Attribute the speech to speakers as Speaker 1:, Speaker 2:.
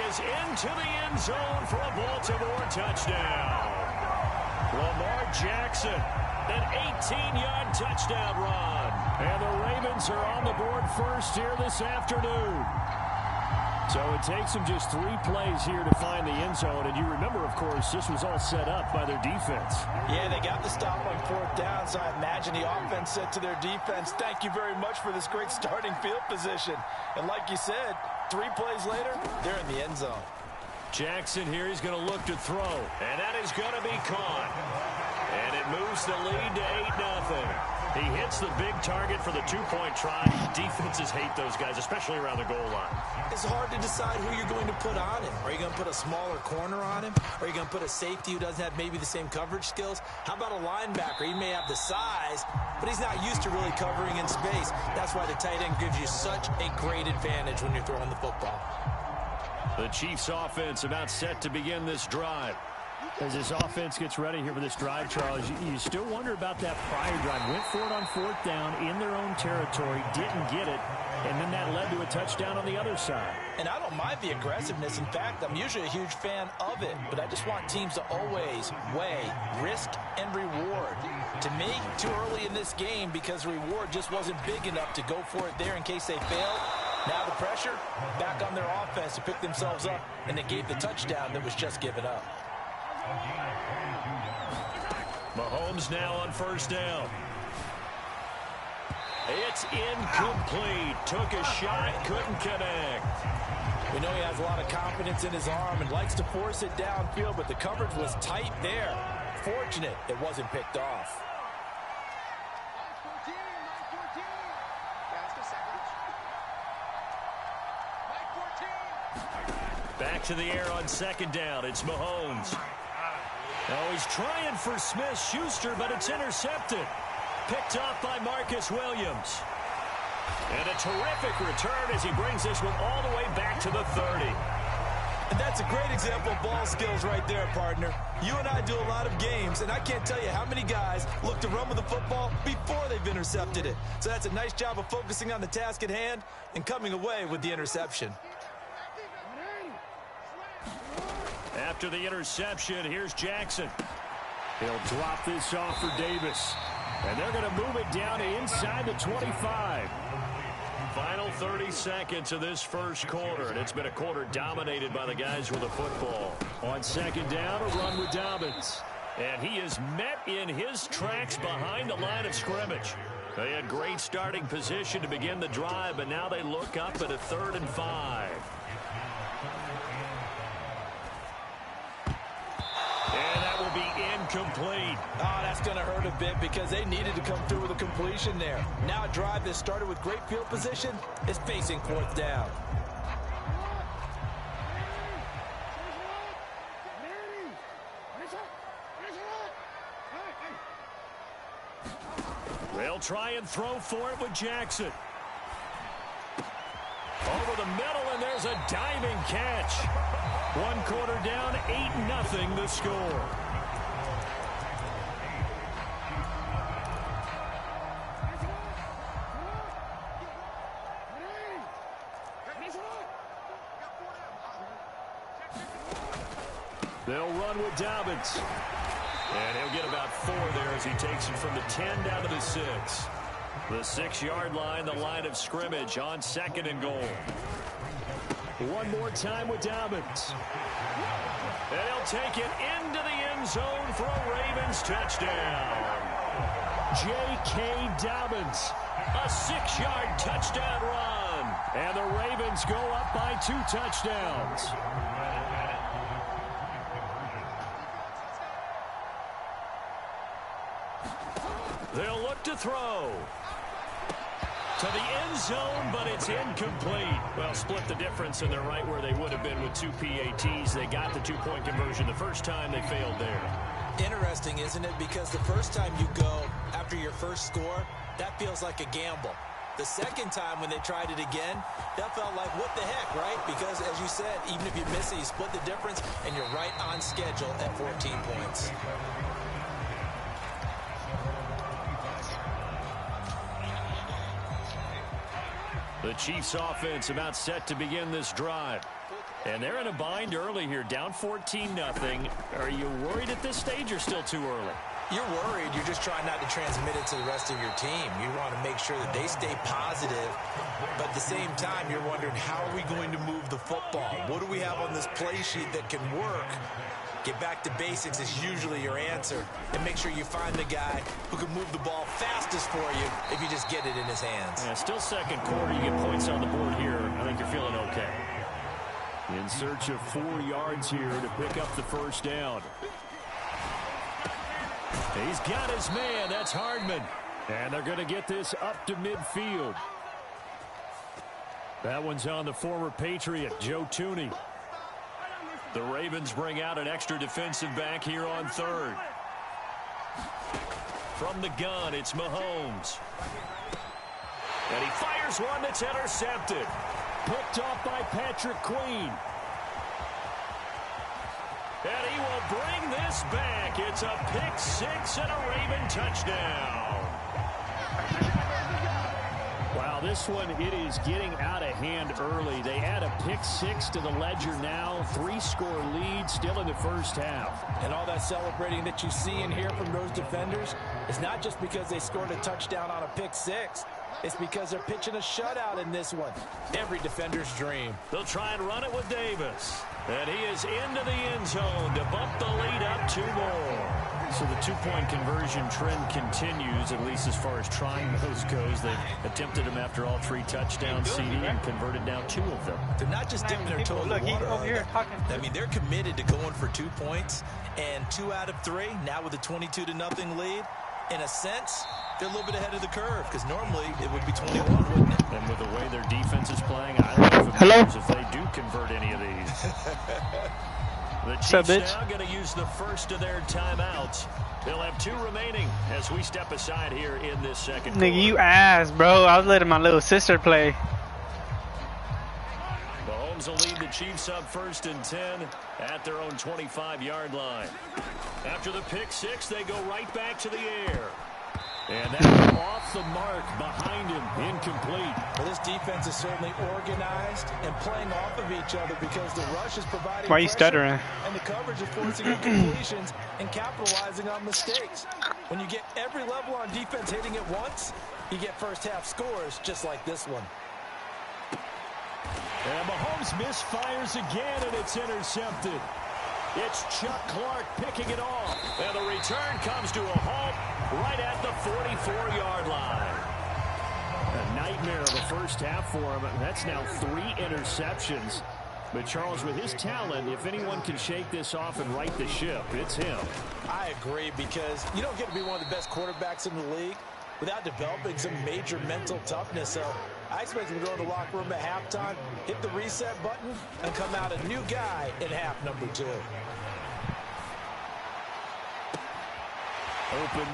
Speaker 1: is into the end zone for a Baltimore touchdown. Lamar Jackson, an 18-yard touchdown run. And the Ravens are on the board first here this afternoon. So it takes them just 3 plays here to find the end zone. And you remember, of course, this was all set up by their defense.
Speaker 2: Yeah, they got the stop on 4th down, so I imagine the offense said to their defense, thank you very much for this great starting field position. And like you said, 3 plays later, they're in the end zone.
Speaker 1: Jackson here, he's going to look to throw. And that is going to be caught. And it moves the lead to 8-0. He hits the big target for the 2-point try. Defenses hate those guys, especially around the goal line.
Speaker 2: It's hard to decide who you're going to put on him. Are you going to put a smaller corner on him? Are you going to put a safety who doesn't have maybe the same coverage skills? How about a linebacker? He may have the size, but he's not used to really covering in space. That's why the tight end gives you such a great advantage when you're throwing the football.
Speaker 1: The Chiefs offense about set to begin this drive. As this offense gets ready here for this drive, Charles, you still wonder about that prior drive. Went for it on 4th down in their own territory, didn't get it, and then that led to a touchdown on the other side.
Speaker 2: And I don't mind the aggressiveness. In fact, I'm usually a huge fan of it, but I just want teams to always weigh risk and reward. To me, too early in this game because the reward just wasn't big enough to go for it there in case they failed. Now the pressure back on their offense to pick themselves up, and they gave the touchdown that was just given up.
Speaker 1: Mahomes now on 1st down. It's incomplete. Took a shot, couldn't connect.
Speaker 2: We know he has a lot of confidence in his arm and likes to force it downfield, but the coverage was tight there. Fortunate it wasn't picked off.
Speaker 1: Back to the air on 2nd down. It's Mahomes. Oh, he's trying for Smith-Schuster, but it's intercepted. Picked off by Marcus Williams. And a terrific return as he brings this one all the way back to the 30.
Speaker 2: And that's a great example of ball skills right there, partner. You and I do a lot of games, and I can't tell you how many guys look to run with the football before they've intercepted it. So that's a nice job of focusing on the task at hand and coming away with the interception.
Speaker 1: After the interception, here's Jackson. He'll drop this off for Davis. And they're going to move it down inside the 25. Final 30 seconds of this first quarter, and it's been a quarter dominated by the guys with the football. On 2nd down, a run with Dobbins. And he is met in his tracks behind the line of scrimmage. They had great starting position to begin the drive, but now they look up at a 3rd and 5. And that will be incomplete.
Speaker 2: Oh, that's going to hurt a bit because they needed to come through with a completion there. Now a drive that started with great field position is facing 4th down.
Speaker 1: They'll try and throw for it with Jackson. Over the middle, and there's a diving catch. 1 quarter down, 8-0 the score. They'll run with Dobbins. And he'll get about 4 there as he takes it from the 10 down to the 6. The 6-yard line, the line of scrimmage on 2nd and goal. One more time with Dobbins. And he'll take it into the end zone for a Ravens touchdown. J.K. Dobbins, a 6-yard touchdown run. And the Ravens go up by 2 touchdowns. They'll look to throw. To the end zone, but it's incomplete. Well, split the difference, and they're right where they would have been with 2 PATs. They got the 2-point conversion the first time. They failed there.
Speaker 2: Interesting, isn't it? Because the first time you go after your first score, that feels like a gamble. The second time when they tried it again, that felt like, what the heck, right? Because, as you said, even if you miss it, you split the difference, and you're right on schedule at 14 points.
Speaker 1: The Chiefs offense about set to begin this drive. And they're in a bind early here, down 14-0. Are you worried at this stage or still too early?
Speaker 2: You're worried. You're just trying not to transmit it to the rest of your team. You want to make sure that they stay positive, but at the same time, you're wondering, how are we going to move the football? What do we have on this play sheet that can work? Get back to basics is usually your answer, and make sure you find the guy who can move the ball fastest for you if you just get it in his hands.
Speaker 1: Yeah, still second quarter. You get points on the board here. I think you're feeling okay. In search of 4 yards here to pick up the first down. He's got his man. That's Hardman. And they're going to get this up to midfield. That one's on the former Patriot, Joe Thuney. The Ravens bring out an extra defensive back here on third. From the gun, it's Mahomes. And he fires one that's intercepted. Picked off by Patrick Queen. And he will bring this back. It's a pick-6 and a Raven touchdown. Wow, this one, it is getting out of hand early. They add a pick-6 to the ledger now. 3-score lead still in the first half.
Speaker 2: And all that celebrating that you see and hear from those defenders is not just because they scored a touchdown on a pick-6. It's because they're pitching a shutout in this one. Every defender's dream.
Speaker 1: They'll try and run it with Davis. And he is into the end zone to bump the lead up 2 more. So the 2-point conversion trend continues, at least as far as trying those goes. They've attempted them after all 3 touchdowns, CD, and converted now 2 of them.
Speaker 2: They're not just dipping their toe in the water.
Speaker 3: Over here talking.
Speaker 2: I mean, they're committed to going for 2 points, and 2 out of 3, now with a 22-0 lead. In a sense, they're a little bit ahead of the curve, because normally it would be 21, wouldn't it?
Speaker 1: And with the way their defense is playing, I don't know if it matters if they do convert any of these. The Chiefs now going to use the first of their timeouts. They'll have 2 remaining as we step aside here in this second quarter.
Speaker 3: Nigga, you ass, bro. I was letting my little sister play.
Speaker 1: Mahomes will lead the Chiefs up 1st and 10 at their own 25-yard line. After the pick-6, they go right back to the air. And that's off the mark behind him, incomplete.
Speaker 2: Well, this defense is certainly organized and playing off of each other because the rush is providing
Speaker 3: Why are you
Speaker 2: pressure,
Speaker 3: stuttering?
Speaker 2: and the coverage is forcing incompletions and capitalizing on mistakes. When you get every level on defense hitting it once, you get first-half scores just like this one.
Speaker 1: And Mahomes misfires again, and it's intercepted. It's Chuck Clark picking it off. And the return comes to a halt right at the 44-yard line. A nightmare of a first half for him. That's now 3 interceptions. But Charles, with his talent, if anyone can shake this off and right the ship, it's him.
Speaker 2: I agree, because you don't get to be one of the best quarterbacks in the league without developing some major mental toughness. So I expect him to go in the locker room at halftime, hit the reset button, and come out a new guy in half number 2.
Speaker 1: Open.